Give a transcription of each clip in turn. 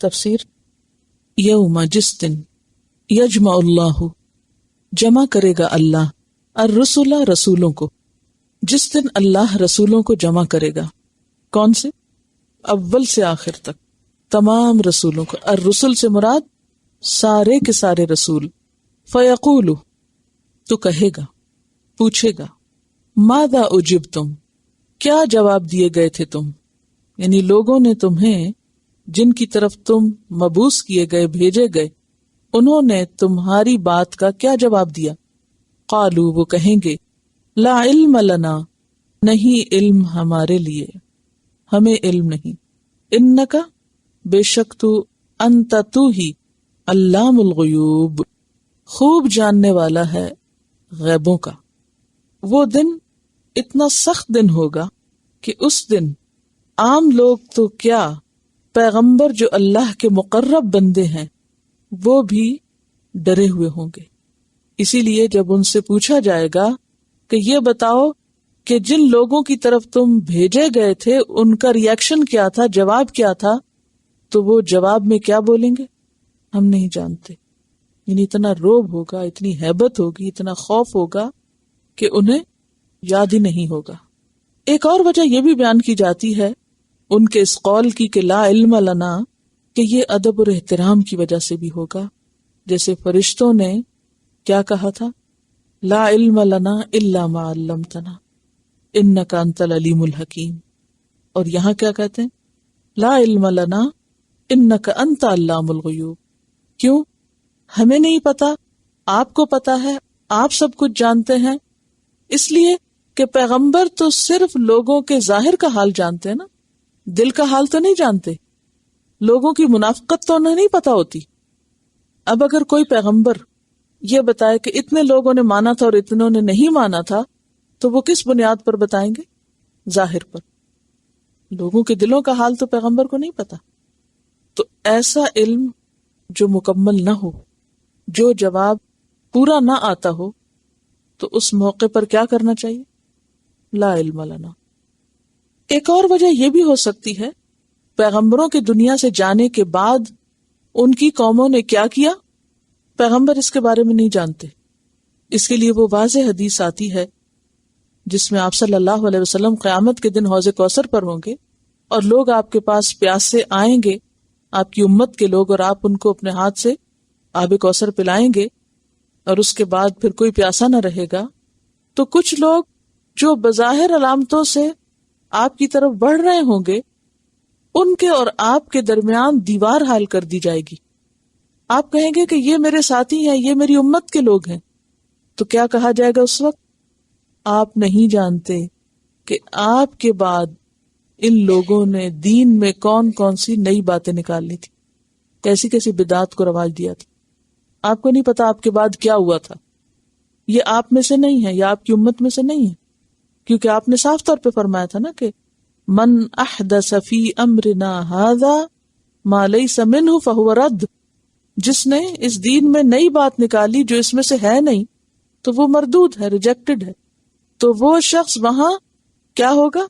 تفسیر، یوم جس دن، یجمع اللہ جمع کرے گا اللہ، الرسل رسولوں کو، جس دن اللہ رسولوں کو جمع کرے گا. کون سے؟ اول سے آخر تک تمام رسولوں کو. الرسل سے مراد سارے کے سارے رسول. فیقول، تو کہے گا، پوچھے گا، ماذا اجبتم، کیا جواب دیے گئے تھے تم، یعنی لوگوں نے تمہیں جن کی طرف تم مبعوث کیے گئے، بھیجے گئے، انہوں نے تمہاری بات کا کیا جواب دیا؟ قالوا، وہ کہیں گے، لا علم لنا، نہیں علم ہمارے لیے، ہمیں علم نہیں. انکا، بے شک تو، انت تو ہی، علام الغیوب، خوب جاننے والا ہے غیبوں کا. وہ دن اتنا سخت دن ہوگا کہ اس دن عام لوگ تو کیا، پیغمبر جو اللہ کے مقرب بندے ہیں وہ بھی ڈرے ہوئے ہوں گے. اسی لیے جب ان سے پوچھا جائے گا کہ یہ بتاؤ کہ جن لوگوں کی طرف تم بھیجے گئے تھے ان کا ریئیکشن کیا تھا، جواب کیا تھا، تو وہ جواب میں کیا بولیں گے؟ ہم نہیں جانتے. یعنی اتنا روب ہوگا، اتنی ہیبت ہوگی، اتنا خوف ہوگا کہ انہیں یاد ہی نہیں ہوگا. ایک اور وجہ یہ بھی بیان کی جاتی ہے ان کے اس قول کی کہ لا علم لنا، کہ یہ ادب اور احترام کی وجہ سے بھی ہوگا. جیسے فرشتوں نے کیا کہا تھا، لا علم لنا الا ما علمتنا انک انت العلیم الحکیم. اور یہاں کیا کہتے ہیں، لا علم لنا انک انت علام الغیوب. کیوں؟ ہمیں نہیں پتا، آپ کو پتا ہے، آپ سب کچھ جانتے ہیں. اس لیے کہ پیغمبر تو صرف لوگوں کے ظاہر کا حال جانتے ہیں نا، دل کا حال تو نہیں جانتے. لوگوں کی منافقت تو انہیں نہیں پتا ہوتی. اب اگر کوئی پیغمبر یہ بتائے کہ اتنے لوگوں نے مانا تھا اور اتنوں نے نہیں مانا تھا، تو وہ کس بنیاد پر بتائیں گے؟ ظاہر پر. لوگوں کے دلوں کا حال تو پیغمبر کو نہیں پتا. تو ایسا علم جو مکمل نہ ہو، جو جواب پورا نہ آتا ہو، تو اس موقع پر کیا کرنا چاہیے؟ لا علم لنا. ایک اور وجہ یہ بھی ہو سکتی ہے، پیغمبروں کے دنیا سے جانے کے بعد ان کی قوموں نے کیا کیا، پیغمبر اس کے بارے میں نہیں جانتے. اس کے لیے وہ واضح حدیث آتی ہے جس میں آپ صلی اللہ علیہ وسلم قیامت کے دن حوض کوثر پر ہوں گے اور لوگ آپ کے پاس پیاسے آئیں گے، آپ کی امت کے لوگ، اور آپ ان کو اپنے ہاتھ سے آب کوثر پلائیں گے، اور اس کے بعد پھر کوئی پیاسا نہ رہے گا. تو کچھ لوگ جو بظاہر علامتوں سے آپ کی طرف بڑھ رہے ہوں گے، ان کے اور آپ کے درمیان دیوار حائل کر دی جائے گی. آپ کہیں گے کہ یہ میرے ساتھی ہیں، یہ میری امت کے لوگ ہیں. تو کیا کہا جائے گا اس وقت؟ آپ نہیں جانتے کہ آپ کے بعد ان لوگوں نے دین میں کون کون سی نئی باتیں نکالنی تھی، کیسی کیسی بدعات کو رواج دیا تھا. آپ کو نہیں پتا آپ کے بعد کیا ہوا تھا. یہ آپ میں سے نہیں ہے، یا آپ کی امت میں سے نہیں ہے، کیونکہ آپ نے صاف طور پہ فرمایا تھا نا کہ من احدث فی امرنا ھذا ما لیس منہ فہو رد. جس نے اس دین میں نئی بات نکالی جو اس میں سے ہے نہیں، تو وہ مردود ہے، ریجیکٹڈ ہے. تو وہ شخص وہاں کیا ہوگا؟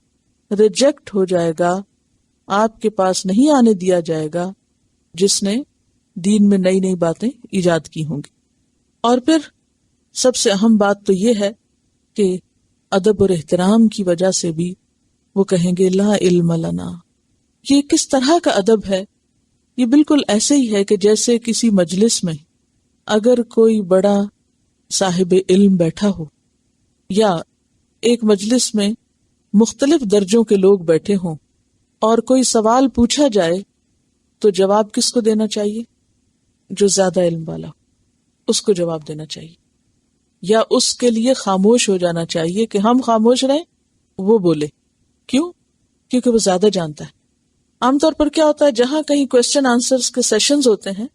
ریجیکٹ ہو جائے گا، آپ کے پاس نہیں آنے دیا جائے گا جس نے دین میں نئی نئی باتیں ایجاد کی ہوں گی. اور پھر سب سے اہم بات تو یہ ہے کہ ادب اور احترام کی وجہ سے بھی وہ کہیں گے لا علم لنا. یہ کس طرح کا ادب ہے؟ یہ بالکل ایسے ہی ہے کہ جیسے کسی مجلس میں اگر کوئی بڑا صاحب علم بیٹھا ہو، یا ایک مجلس میں مختلف درجوں کے لوگ بیٹھے ہوں، اور کوئی سوال پوچھا جائے تو جواب کس کو دینا چاہیے؟ جو زیادہ علم والا ہو، اس کو جواب دینا چاہیے، یا اس کے لیے خاموش ہو جانا چاہیے کہ ہم خاموش رہیں، وہ بولے. کیوں؟ کیونکہ وہ زیادہ جانتا ہے. عام طور پر کیا ہوتا ہے، جہاں کہیں کوسچن آنسرز کے سیشنز ہوتے ہیں،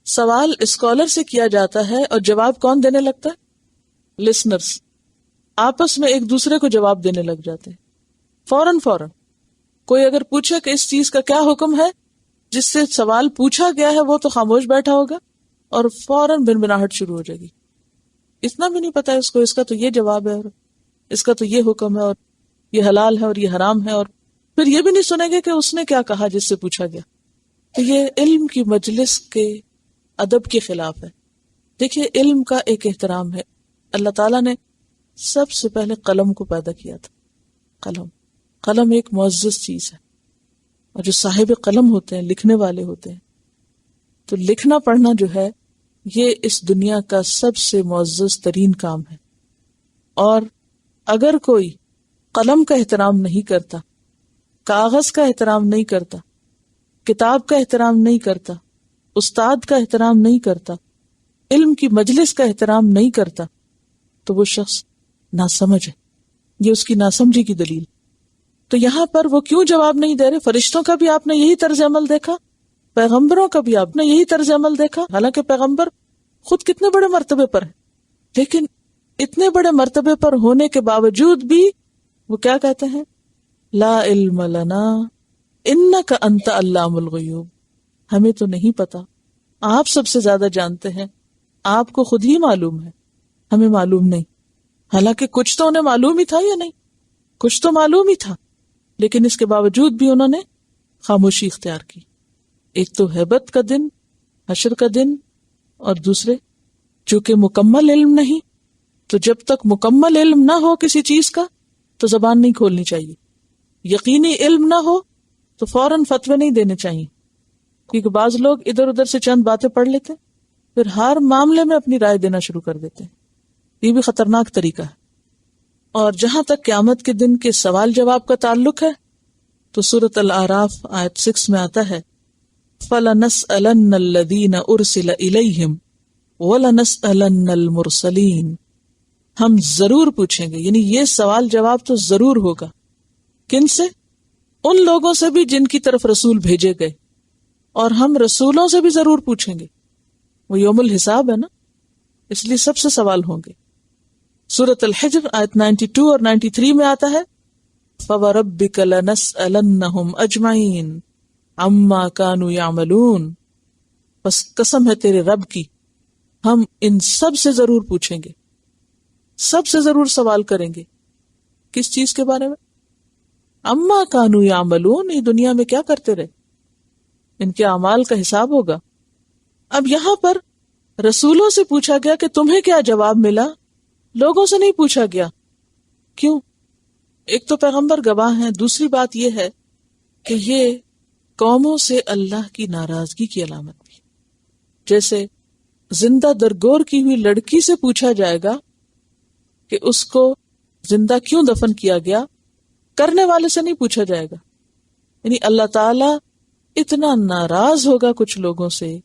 سوال اسکالر سے کیا جاتا ہے اور جواب کون دینے لگتا ہے؟ لسنرز. آپس میں ایک دوسرے کو جواب دینے لگ جاتے ہیں فوراً. کوئی اگر پوچھے کہ اس چیز کا کیا حکم ہے، جس سے سوال پوچھا گیا ہے وہ تو خاموش بیٹھا ہوگا اور فوراً بنبناہٹ شروع ہو جائے گی. اتنا بھی نہیں پتا ہے اس کو، اس کا تو یہ جواب ہے، اور اس کا تو یہ حکم ہے، اور یہ حلال ہے اور یہ حرام ہے، اور پھر یہ بھی نہیں سنیں گے کہ اس نے کیا کہا جس سے پوچھا گیا. تو یہ علم کی مجلس کے ادب کے خلاف ہے. دیکھیے علم کا ایک احترام ہے. اللہ تعالیٰ نے سب سے پہلے قلم کو پیدا کیا تھا. قلم ایک معزز چیز ہے، اور جو صاحب قلم ہوتے ہیں، لکھنے والے ہوتے ہیں، تو لکھنا پڑھنا جو ہے یہ اس دنیا کا سب سے معزز ترین کام ہے. اور اگر کوئی قلم کا احترام نہیں کرتا، کاغذ کا احترام نہیں کرتا، کتاب کا احترام نہیں کرتا، استاد کا احترام نہیں کرتا، علم کی مجلس کا احترام نہیں کرتا، تو وہ شخص ناسمجھ ہے. یہ اس کی ناسمجھی کی دلیل. تو یہاں پر وہ کیوں جواب نہیں دے رہے؟ فرشتوں کا بھی آپ نے یہی طرز عمل دیکھا، پیغمبروں کا بھی آپ نے یہی طرز عمل دیکھا. حالانکہ پیغمبر خود کتنے بڑے مرتبے پر ہیں، لیکن اتنے بڑے مرتبے پر ہونے کے باوجود بھی وہ کیا کہتے ہیں؟ لا علم لنا انک انت علام الغیوب. ہمیں تو نہیں پتا، آپ سب سے زیادہ جانتے ہیں، آپ کو خود ہی معلوم ہے، ہمیں معلوم نہیں. حالانکہ کچھ تو انہیں معلوم ہی تھا یا نہیں؟ کچھ تو معلوم ہی تھا، لیکن اس کے باوجود بھی انہوں نے خاموشی اختیار کی. ایک تو ہیبت کا دن، حشر کا دن، اور دوسرے چونکہ مکمل علم نہیں، تو جب تک مکمل علم نہ ہو کسی چیز کا تو زبان نہیں کھولنی چاہیے. یقینی علم نہ ہو تو فوراً فتوے نہیں دینے چاہیے، کیونکہ بعض لوگ ادھر ادھر سے چند باتیں پڑھ لیتے پھر ہر معاملے میں اپنی رائے دینا شروع کر دیتے ہیں. یہ بھی خطرناک طریقہ ہے. اور جہاں تک قیامت کے دن کے سوال جواب کا تعلق ہے تو سورۃ الاعراف آیت 6 میں آتا ہے فَلَنَسْأَلَنَّ الَّذِينَ أُرْسِلَ إِلَيْهِمْ وَلَنَسْأَلَنَّ الْمُرْسَلِينَ. ہم ضرور پوچھیں گے، یعنی یہ سوال جواب تو ضرور ہوگا. کن سے؟ ان لوگوں سے بھی جن کی طرف رسول بھیجے گئے، اور ہم رسولوں سے بھی ضرور پوچھیں گے. وہ یوم الحساب ہے نا، اس لیے سب سے سوال ہوں گے. سورۃ الحجر آیت 92 اور 93 میں آتا ہے فَوَرَبِّكَ لَنَسْأَلَنَّهُمْ أَجْمَعِينَ عَمَّا كَانُوا يَعْمَلُونَ. بس قسم ہے تیرے رب کی، ہم ان سب سے ضرور پوچھیں گے، سب سے ضرور سوال کریں گے. کس چیز کے بارے میں؟ عَمَّا كَانُوا يَعْمَلُونَ. یہ دنیا میں کیا کرتے رہے، ان کے اعمال کا حساب ہوگا. اب یہاں پر رسولوں سے پوچھا گیا کہ تمہیں کیا جواب ملا، لوگوں سے نہیں پوچھا گیا. کیوں؟ ایک تو پیغمبر گواہ ہیں، دوسری بات یہ ہے کہ یہ قوموں سے اللہ کی ناراضگی کی علامت بھی. جیسے زندہ درگور کی ہوئی لڑکی سے پوچھا جائے گا کہ اس کو زندہ کیوں دفن کیا گیا، کرنے والے سے نہیں پوچھا جائے گا. یعنی اللہ تعالی اتنا ناراض ہوگا کچھ لوگوں سے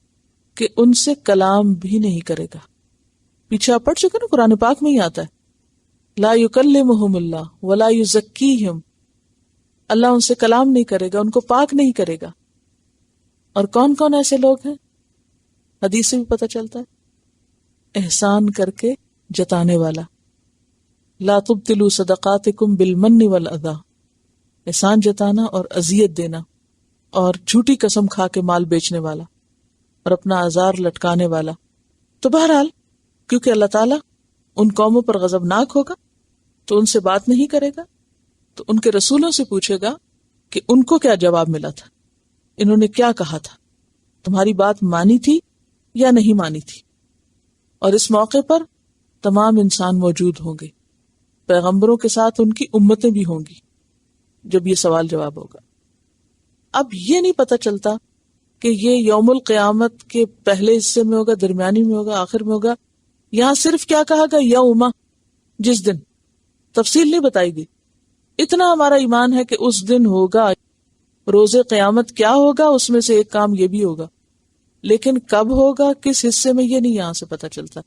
کہ ان سے کلام بھی نہیں کرے گا. پیچھے آپ پڑھ چکے نا، قرآن پاک میں ہی آتا ہے لا یکلمہم اللہ ولا یزکیہم. اللہ ان سے کلام نہیں کرے گا، ان کو پاک نہیں کرے گا. اور کون کون ایسے لوگ ہیں؟ حدیث سے بھی پتہ چلتا ہے، احسان کر کے جتانے والا. لا تبطلوا صدقاتکم بالمن والاذی. احسان جتانا اور اذیت دینا، اور جھوٹی قسم کھا کے مال بیچنے والا اور اپنا آزار لٹکانے والا. تو بہرحال کیونکہ اللہ تعالیٰ ان قوموں پر غضبناک ہوگا تو ان سے بات نہیں کرے گا، تو ان کے رسولوں سے پوچھے گا کہ ان کو کیا جواب ملا تھا، انہوں نے کیا کہا تھا، تمہاری بات مانی تھی یا نہیں مانی تھی. اور اس موقع پر تمام انسان موجود ہوں گے، پیغمبروں کے ساتھ ان کی امتیں بھی ہوں گی جب یہ سوال جواب ہوگا. اب یہ نہیں پتہ چلتا کہ یہ یوم القیامت کے پہلے حصے میں ہوگا، درمیانی میں ہوگا، آخر میں ہوگا. یہاں صرف کیا کہا گا؟ یوم، جس دن. تفصیل نہیں بتائی گئی. اتنا ہمارا ایمان ہے کہ اس دن ہوگا. روز قیامت کیا ہوگا اس میں سے ایک کام یہ بھی ہوگا، لیکن کب ہوگا، کس حصے میں، یہ نہیں یہاں سے پتہ چلتا.